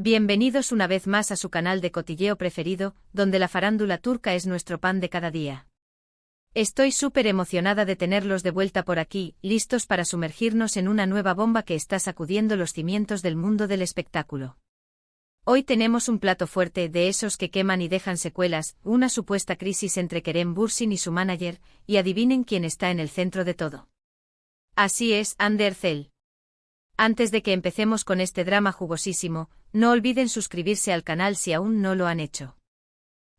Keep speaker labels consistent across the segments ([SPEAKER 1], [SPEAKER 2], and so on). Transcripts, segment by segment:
[SPEAKER 1] Bienvenidos una vez más a su canal de cotilleo preferido, donde la farándula turca es nuestro pan de cada día. Estoy súper emocionada de tenerlos de vuelta por aquí, listos para sumergirnos en una nueva bomba que está sacudiendo los cimientos del mundo del espectáculo. Hoy tenemos un plato fuerte de esos que queman y dejan secuelas, una supuesta crisis entre Kerem Bürsin y su manager, y adivinen quién está en el centro de todo. Así es, Hande Erçel. Antes de que empecemos con este drama jugosísimo, no olviden suscribirse al canal si aún no lo han hecho.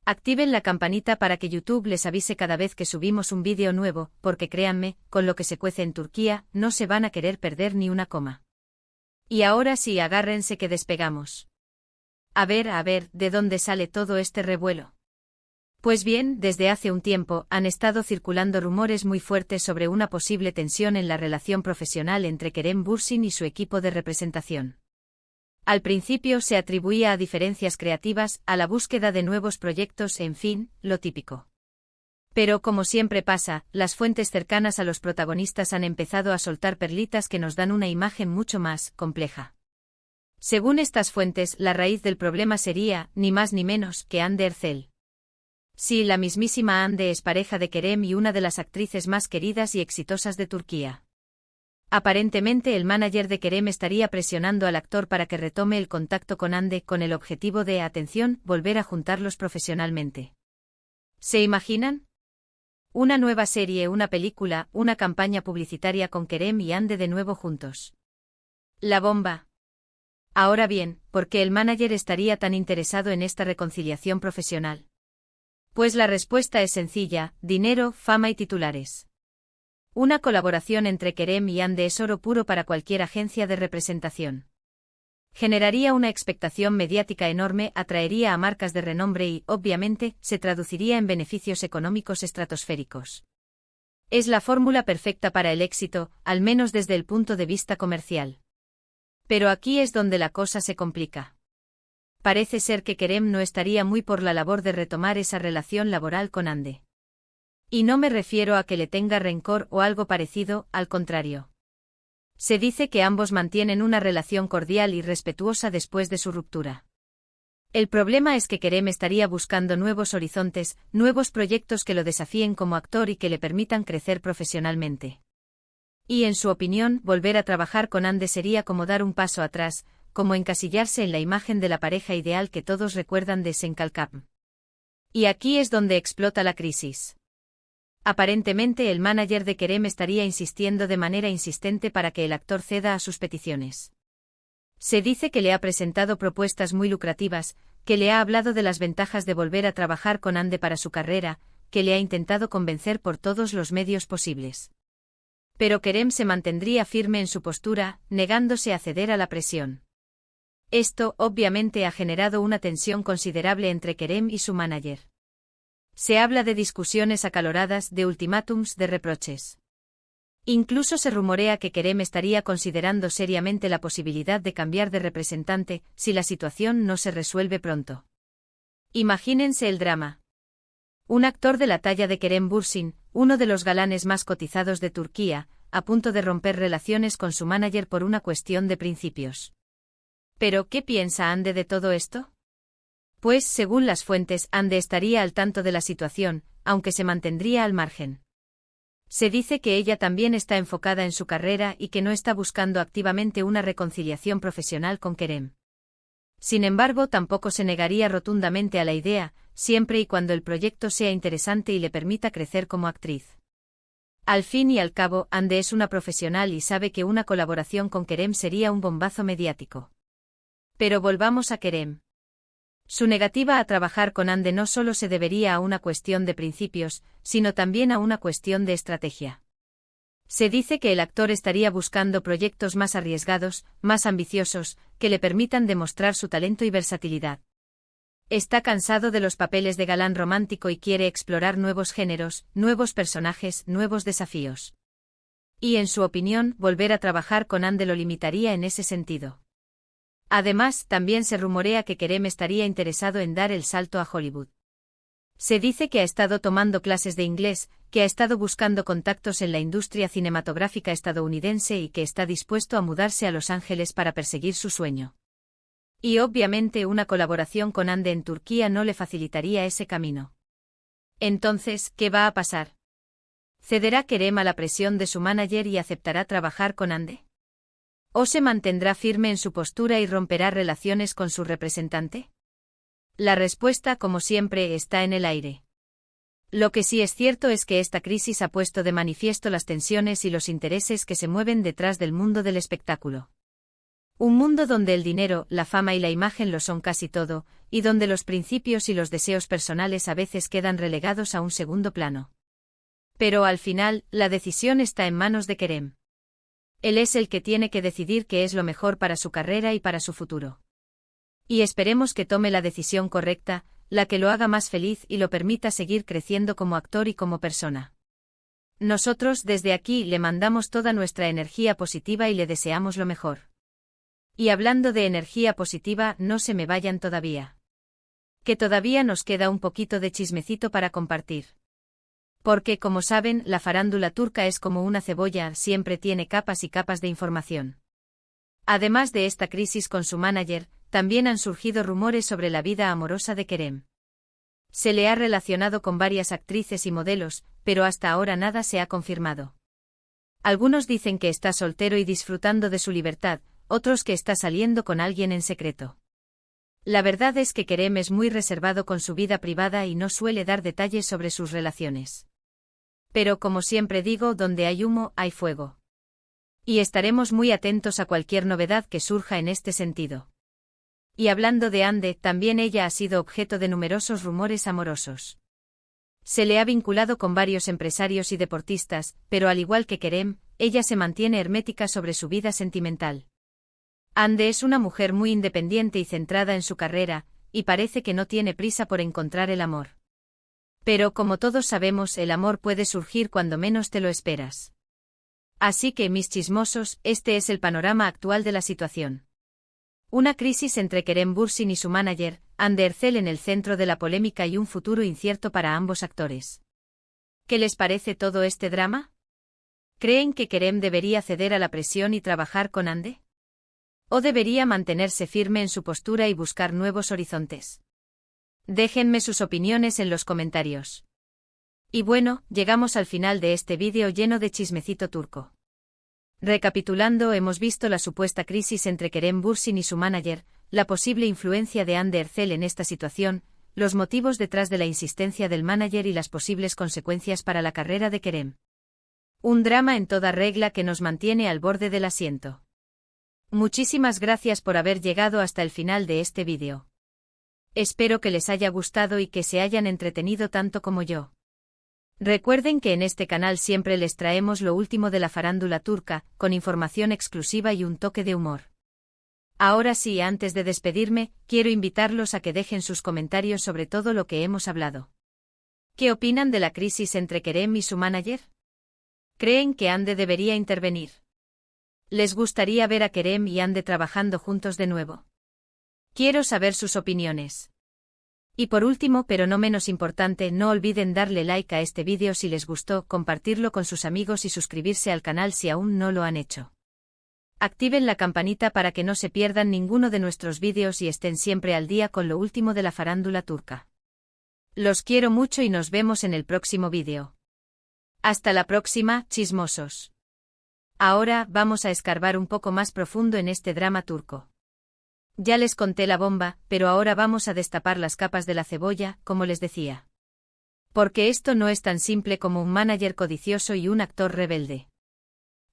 [SPEAKER 1] Activen la campanita para que YouTube les avise cada vez que subimos un vídeo nuevo, porque créanme, con lo que se cuece en Turquía, no se van a querer perder ni una coma. Y ahora sí, agárrense que despegamos. A ver, ¿de dónde sale todo este revuelo? Pues bien, desde hace un tiempo han estado circulando rumores muy fuertes sobre una posible tensión en la relación profesional entre Kerem Bürsin y su equipo de representación. Al principio se atribuía a diferencias creativas, a la búsqueda de nuevos proyectos, en fin, lo típico. Pero como siempre pasa, las fuentes cercanas a los protagonistas han empezado a soltar perlitas que nos dan una imagen mucho más compleja. Según estas fuentes, la raíz del problema sería, ni más ni menos, que Hande Erçel. Sí, la mismísima Hande es pareja de Kerem y una de las actrices más queridas y exitosas de Turquía. Aparentemente el manager de Kerem estaría presionando al actor para que retome el contacto con Hande con el objetivo de, atención, volver a juntarlos profesionalmente. ¿Se imaginan? Una nueva serie, una película, una campaña publicitaria con Kerem y Hande de nuevo juntos. La bomba. Ahora bien, ¿por qué el manager estaría tan interesado en esta reconciliación profesional? Pues la respuesta es sencilla: dinero, fama y titulares. Una colaboración entre Kerem y Hande es oro puro para cualquier agencia de representación. Generaría una expectación mediática enorme, atraería a marcas de renombre y, obviamente, se traduciría en beneficios económicos estratosféricos. Es la fórmula perfecta para el éxito, al menos desde el punto de vista comercial. Pero aquí es donde la cosa se complica. Parece ser que Kerem no estaría muy por la labor de retomar esa relación laboral con Hande. Y no me refiero a que le tenga rencor o algo parecido, al contrario. Se dice que ambos mantienen una relación cordial y respetuosa después de su ruptura. El problema es que Kerem estaría buscando nuevos horizontes, nuevos proyectos que lo desafíen como actor y que le permitan crecer profesionalmente. Y en su opinión, volver a trabajar con Hande sería como dar un paso atrás, como encasillarse en la imagen de la pareja ideal que todos recuerdan de Senkalkam. Y aquí es donde explota la crisis. Aparentemente el manager de Kerem estaría insistiendo de manera insistente para que el actor ceda a sus peticiones. Se dice que le ha presentado propuestas muy lucrativas, que le ha hablado de las ventajas de volver a trabajar con Hande para su carrera, que le ha intentado convencer por todos los medios posibles. Pero Kerem se mantendría firme en su postura, negándose a ceder a la presión. Esto, obviamente, ha generado una tensión considerable entre Kerem y su manager. Se habla de discusiones acaloradas, de ultimátums, de reproches. Incluso se rumorea que Kerem estaría considerando seriamente la posibilidad de cambiar de representante, si la situación no se resuelve pronto. Imagínense el drama. Un actor de la talla de Kerem Bürsin, uno de los galanes más cotizados de Turquía, a punto de romper relaciones con su manager por una cuestión de principios. ¿Pero qué piensa Hande de todo esto? Pues, según las fuentes, Hande estaría al tanto de la situación, aunque se mantendría al margen. Se dice que ella también está enfocada en su carrera y que no está buscando activamente una reconciliación profesional con Kerem. Sin embargo, tampoco se negaría rotundamente a la idea, siempre y cuando el proyecto sea interesante y le permita crecer como actriz. Al fin y al cabo, Hande es una profesional y sabe que una colaboración con Kerem sería un bombazo mediático. Pero volvamos a Kerem. Su negativa a trabajar con Hande no solo se debería a una cuestión de principios, sino también a una cuestión de estrategia. Se dice que el actor estaría buscando proyectos más arriesgados, más ambiciosos, que le permitan demostrar su talento y versatilidad. Está cansado de los papeles de galán romántico y quiere explorar nuevos géneros, nuevos personajes, nuevos desafíos. Y en su opinión, volver a trabajar con Hande lo limitaría en ese sentido. Además, también se rumorea que Kerem estaría interesado en dar el salto a Hollywood. Se dice que ha estado tomando clases de inglés, que ha estado buscando contactos en la industria cinematográfica estadounidense y que está dispuesto a mudarse a Los Ángeles para perseguir su sueño. Y obviamente una colaboración con Hande en Turquía no le facilitaría ese camino. Entonces, ¿qué va a pasar? ¿Cederá Kerem a la presión de su manager y aceptará trabajar con Hande? ¿O se mantendrá firme en su postura y romperá relaciones con su representante? La respuesta, como siempre, está en el aire. Lo que sí es cierto es que esta crisis ha puesto de manifiesto las tensiones y los intereses que se mueven detrás del mundo del espectáculo. Un mundo donde el dinero, la fama y la imagen lo son casi todo, y donde los principios y los deseos personales a veces quedan relegados a un segundo plano. Pero al final, la decisión está en manos de Kerem. Él es el que tiene que decidir qué es lo mejor para su carrera y para su futuro. Y esperemos que tome la decisión correcta, la que lo haga más feliz y lo permita seguir creciendo como actor y como persona. Nosotros desde aquí le mandamos toda nuestra energía positiva y le deseamos lo mejor. Y hablando de energía positiva, no se me vayan todavía. Que todavía nos queda un poquito de chismecito para compartir. Porque, como saben, la farándula turca es como una cebolla, siempre tiene capas y capas de información. Además de esta crisis con su manager, también han surgido rumores sobre la vida amorosa de Kerem. Se le ha relacionado con varias actrices y modelos, pero hasta ahora nada se ha confirmado. Algunos dicen que está soltero y disfrutando de su libertad, otros que está saliendo con alguien en secreto. La verdad es que Kerem es muy reservado con su vida privada y no suele dar detalles sobre sus relaciones. Pero como siempre digo, donde hay humo, hay fuego. Y estaremos muy atentos a cualquier novedad que surja en este sentido. Y hablando de Hande, también ella ha sido objeto de numerosos rumores amorosos. Se le ha vinculado con varios empresarios y deportistas, pero al igual que Kerem, ella se mantiene hermética sobre su vida sentimental. Hande es una mujer muy independiente y centrada en su carrera, y parece que no tiene prisa por encontrar el amor. Pero como todos sabemos, el amor puede surgir cuando menos te lo esperas. Así que, mis chismosos, este es el panorama actual de la situación. Una crisis entre Kerem Bürsin y su manager, Hande Erçel, en el centro de la polémica y un futuro incierto para ambos actores. ¿Qué les parece todo este drama? ¿Creen que Kerem debería ceder a la presión y trabajar con Hande? ¿O debería mantenerse firme en su postura y buscar nuevos horizontes? Déjenme sus opiniones en los comentarios. Y bueno, llegamos al final de este vídeo lleno de chismecito turco. Recapitulando, hemos visto la supuesta crisis entre Kerem Bürsin y su manager, la posible influencia de Hande Erçel en esta situación, los motivos detrás de la insistencia del manager y las posibles consecuencias para la carrera de Kerem. Un drama en toda regla que nos mantiene al borde del asiento. Muchísimas gracias por haber llegado hasta el final de este vídeo. Espero que les haya gustado y que se hayan entretenido tanto como yo. Recuerden que en este canal siempre les traemos lo último de la farándula turca, con información exclusiva y un toque de humor. Ahora sí, antes de despedirme, quiero invitarlos a que dejen sus comentarios sobre todo lo que hemos hablado. ¿Qué opinan de la crisis entre Kerem y su manager? ¿Creen que Hande debería intervenir? ¿Les gustaría ver a Kerem y Hande trabajando juntos de nuevo? Quiero saber sus opiniones. Y por último, pero no menos importante, no olviden darle like a este vídeo si les gustó, compartirlo con sus amigos y suscribirse al canal si aún no lo han hecho. Activen la campanita para que no se pierdan ninguno de nuestros vídeos y estén siempre al día con lo último de la farándula turca. Los quiero mucho y nos vemos en el próximo vídeo. Hasta la próxima, chismosos. Ahora vamos a escarbar un poco más profundo en este drama turco. Ya les conté la bomba, pero ahora vamos a destapar las capas de la cebolla, como les decía. Porque esto no es tan simple como un manager codicioso y un actor rebelde.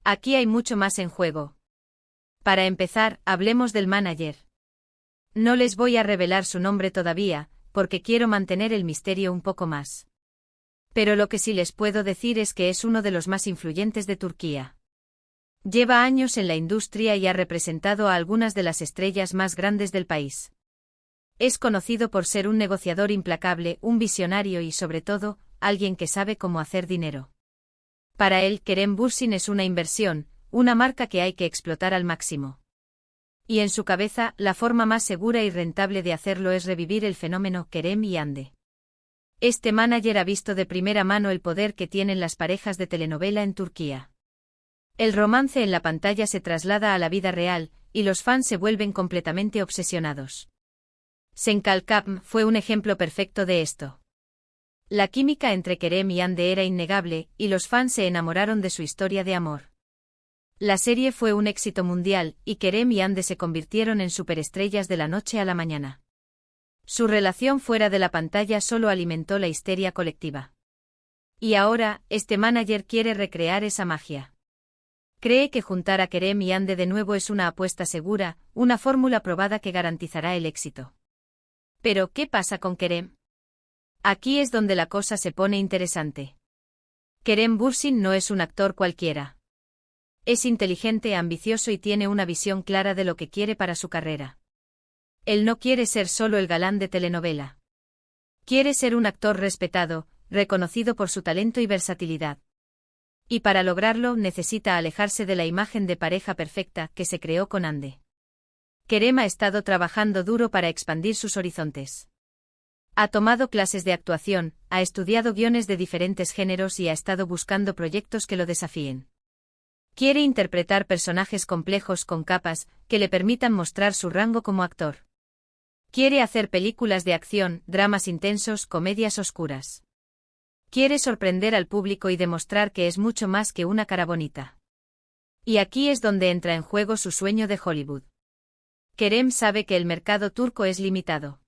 [SPEAKER 1] Aquí hay mucho más en juego. Para empezar, hablemos del manager. No les voy a revelar su nombre todavía, porque quiero mantener el misterio un poco más. Pero lo que sí les puedo decir es que es uno de los más influyentes de Turquía. Lleva años en la industria y ha representado a algunas de las estrellas más grandes del país. Es conocido por ser un negociador implacable, un visionario y, sobre todo, alguien que sabe cómo hacer dinero. Para él, Kerem Bürsin es una inversión, una marca que hay que explotar al máximo. Y en su cabeza, la forma más segura y rentable de hacerlo es revivir el fenómeno Kerem y Hande. Este manager ha visto de primera mano el poder que tienen las parejas de telenovela en Turquía. El romance en la pantalla se traslada a la vida real, y los fans se vuelven completamente obsesionados. Senkalkam fue un ejemplo perfecto de esto. La química entre Kerem y Ande era innegable, y los fans se enamoraron de su historia de amor. La serie fue un éxito mundial, y Kerem y Ande se convirtieron en superestrellas de la noche a la mañana. Su relación fuera de la pantalla solo alimentó la histeria colectiva. Y ahora, este manager quiere recrear esa magia. Cree que juntar a Kerem y Ande de nuevo es una apuesta segura, una fórmula probada que garantizará el éxito. Pero, ¿qué pasa con Kerem? Aquí es donde la cosa se pone interesante. Kerem Bürsin no es un actor cualquiera. Es inteligente, ambicioso y tiene una visión clara de lo que quiere para su carrera. Él no quiere ser solo el galán de telenovela. Quiere ser un actor respetado, reconocido por su talento y versatilidad. Y para lograrlo necesita alejarse de la imagen de pareja perfecta que se creó con Ande. Kerem ha estado trabajando duro para expandir sus horizontes. Ha tomado clases de actuación, ha estudiado guiones de diferentes géneros y ha estado buscando proyectos que lo desafíen. Quiere interpretar personajes complejos con capas que le permitan mostrar su rango como actor. Quiere hacer películas de acción, dramas intensos, comedias oscuras. Quiere sorprender al público y demostrar que es mucho más que una cara bonita. Y aquí es donde entra en juego su sueño de Hollywood. Kerem sabe que el mercado turco es limitado.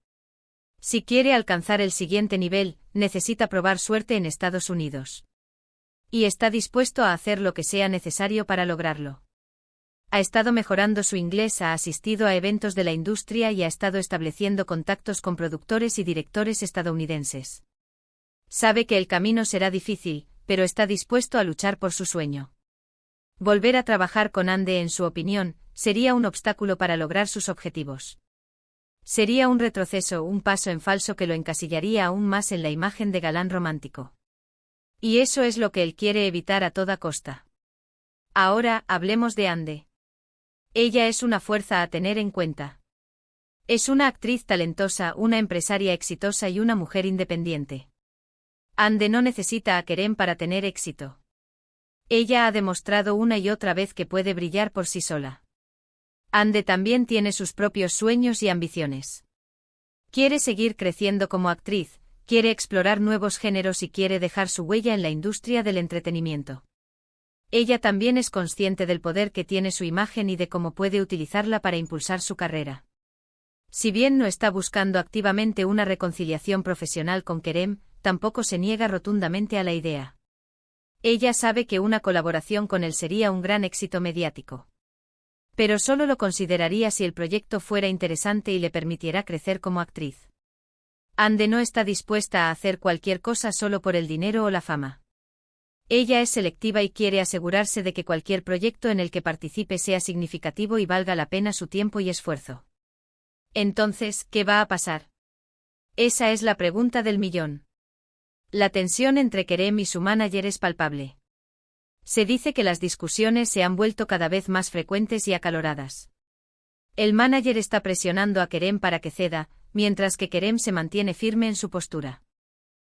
[SPEAKER 1] Si quiere alcanzar el siguiente nivel, necesita probar suerte en Estados Unidos. Y está dispuesto a hacer lo que sea necesario para lograrlo. Ha estado mejorando su inglés, ha asistido a eventos de la industria y ha estado estableciendo contactos con productores y directores estadounidenses. Sabe que el camino será difícil, pero está dispuesto a luchar por su sueño. Volver a trabajar con Ande, en su opinión, sería un obstáculo para lograr sus objetivos. Sería un retroceso, un paso en falso que lo encasillaría aún más en la imagen de galán romántico. Y eso es lo que él quiere evitar a toda costa. Ahora, hablemos de Ande. Ella es una fuerza a tener en cuenta. Es una actriz talentosa, una empresaria exitosa y una mujer independiente. Ande no necesita a Kerem para tener éxito. Ella ha demostrado una y otra vez que puede brillar por sí sola. Ande también tiene sus propios sueños y ambiciones. Quiere seguir creciendo como actriz, quiere explorar nuevos géneros y quiere dejar su huella en la industria del entretenimiento. Ella también es consciente del poder que tiene su imagen y de cómo puede utilizarla para impulsar su carrera. Si bien no está buscando activamente una reconciliación profesional con Kerem, tampoco se niega rotundamente a la idea. Ella sabe que una colaboración con él sería un gran éxito mediático. Pero solo lo consideraría si el proyecto fuera interesante y le permitiera crecer como actriz. Ande no está dispuesta a hacer cualquier cosa solo por el dinero o la fama. Ella es selectiva y quiere asegurarse de que cualquier proyecto en el que participe sea significativo y valga la pena su tiempo y esfuerzo. Entonces, ¿qué va a pasar? Esa es la pregunta del millón. La tensión entre Kerem y su manager es palpable. Se dice que las discusiones se han vuelto cada vez más frecuentes y acaloradas. El manager está presionando a Kerem para que ceda, mientras que Kerem se mantiene firme en su postura.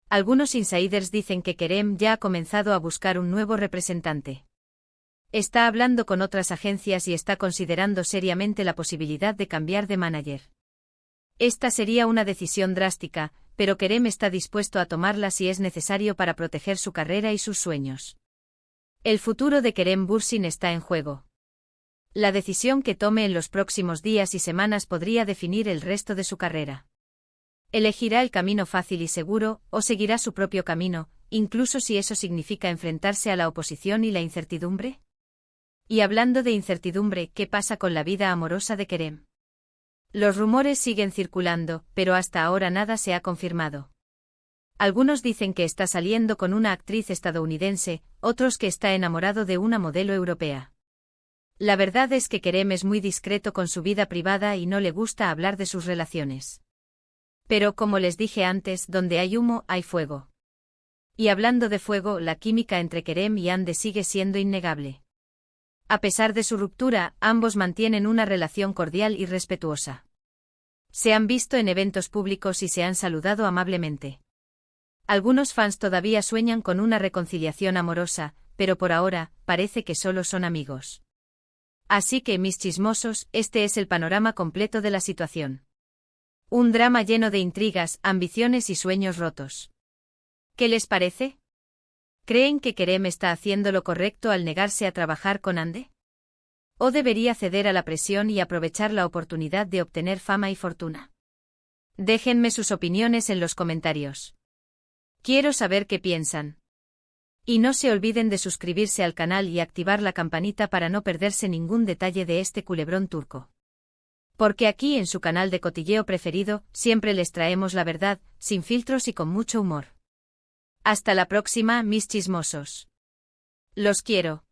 [SPEAKER 1] Algunos insiders dicen que Kerem ya ha comenzado a buscar un nuevo representante. Está hablando con otras agencias y está considerando seriamente la posibilidad de cambiar de manager. Esta sería una decisión drástica, pero Kerem está dispuesto a tomarla si es necesario para proteger su carrera y sus sueños. El futuro de Kerem Bürsin está en juego. La decisión que tome en los próximos días y semanas podría definir el resto de su carrera. Elegirá el camino fácil y seguro, o seguirá su propio camino, incluso si eso significa enfrentarse a la oposición y la incertidumbre. Y hablando de incertidumbre, ¿qué pasa con la vida amorosa de Kerem? Los rumores siguen circulando, pero hasta ahora nada se ha confirmado. Algunos dicen que está saliendo con una actriz estadounidense, otros que está enamorado de una modelo europea. La verdad es que Kerem es muy discreto con su vida privada y no le gusta hablar de sus relaciones. Pero como les dije antes, donde hay humo, hay fuego. Y hablando de fuego, la química entre Kerem y Ande sigue siendo innegable. A pesar de su ruptura, ambos mantienen una relación cordial y respetuosa. Se han visto en eventos públicos y se han saludado amablemente. Algunos fans todavía sueñan con una reconciliación amorosa, pero por ahora, parece que solo son amigos. Así que, mis chismosos, este es el panorama completo de la situación. Un drama lleno de intrigas, ambiciones y sueños rotos. ¿Qué les parece? ¿Creen que Kerem está haciendo lo correcto al negarse a trabajar con Ande? ¿O debería ceder a la presión y aprovechar la oportunidad de obtener fama y fortuna? Déjenme sus opiniones en los comentarios. Quiero saber qué piensan. Y no se olviden de suscribirse al canal y activar la campanita para no perderse ningún detalle de este culebrón turco. Porque aquí en su canal de cotilleo preferido, siempre les traemos la verdad, sin filtros y con mucho humor. Hasta la próxima, mis chismosos. Los quiero.